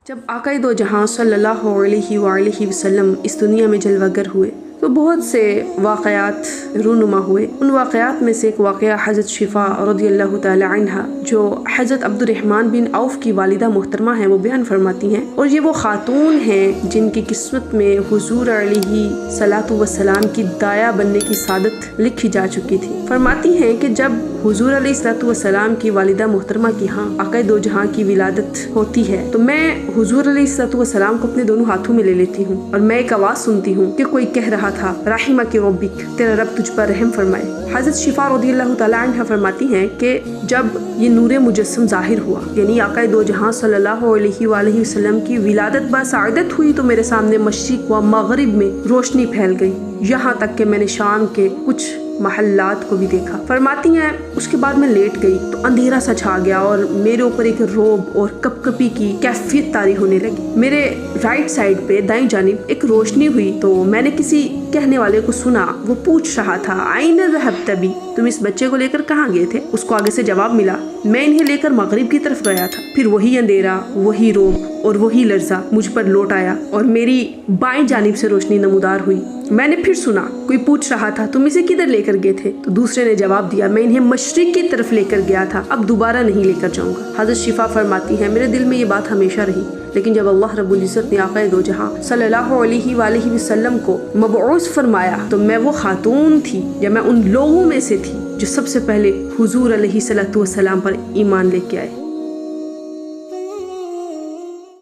جب آقائے دو جہاں صلی اللہ علیہ وآلہ وسلم اس دنیا میں جلوگر ہوئے تو بہت سے واقعات رونما ہوئے۔ ان واقعات میں سے ایک واقعہ حضرت شفا رضی اللہ تعالی عنہ جو حضرت عبد الرحمن بن عوف کی والدہ محترمہ ہیں وہ بیان فرماتی ہیں، اور یہ وہ خاتون ہیں جن کی قسمت میں حضور علیہ صلاۃ والسلام کی دایا بننے کی سعادت لکھی جا چکی تھی۔ فرماتی ہیں کہ جب حضور علیہ الصلوۃ والسلام کی والدہ محترمہ کی ہاں آقائے دو جہاں کی ولادت ہوتی ہے تو میں حضور علیہ الصلوۃ والسلام کو اپنے دونوں ہاتھوں میں لے لیتی ہوں اور میں ایک آواز سنتی ہوں کہ کوئی کہہ رہا تھا رحمک ربک، تیرا رب تجھ پر رحم فرمائے۔ حضرت شفا رضی اللہ تعالی عنہ فرماتی ہیں کہ جب یہ نور مجسم ظاہر ہوا، یعنی آقائے دو جہاں صلی اللہ علیہ وآلہ وسلم کی ولادت باسعادت ہوئی، تو میرے سامنے مشرق و مغرب میں روشنی پھیل گئی، یہاں تک کہ میں نے شام کے کچھ محلات کو بھی دیکھا۔ فرماتی ہیں اس کے بعد میں لیٹ گئی تو اندھیرا سا چھا گیا اور میرے اوپر ایک روب اور کپ کپی کی کیفیت طاری ہونے لگی۔ میرے رائٹ سائڈ پہ دائیں جانب ایک روشنی ہوئی تو میں نے کسی کہنے والے کو سنا، وہ پوچھ رہا تھا آئین ذہبت بی، تم اس بچے کو لے کر کہاں گئے تھے؟ اس کو آگے سے جواب ملا میں انہیں لے کر مغرب کی طرف گیا تھا۔ پھر وہی اندھیرا، وہی روب اور وہی لرزہ مجھ پر لوٹ آیا اور میری بائیں جانب سے روشنی نمودار ہوئی۔ میں نے پھر سنا کوئی پوچھ رہا تھا تم اسے کدھر لے کر گئے تھے؟ تو دوسرے نے جواب دیا میں انہیں مشرق کی طرف لے کر گیا تھا، اب دوبارہ نہیں لے کر جاؤں گا۔ حضرت شفا فرماتی ہے میرے دل میں یہ بات ہمیشہ رہی، لیکن جب اللہ رب العزت نے آقائے دو جہاں صلی اللہ علیہ وآلہ وسلم کو مبعوث فرمایا تو میں وہ خاتون تھی یا میں ان لوگوں میں سے تھی جو سب سے پہلے حضور علیہ الصلوۃ والسلام پر ایمان لے کے آئے۔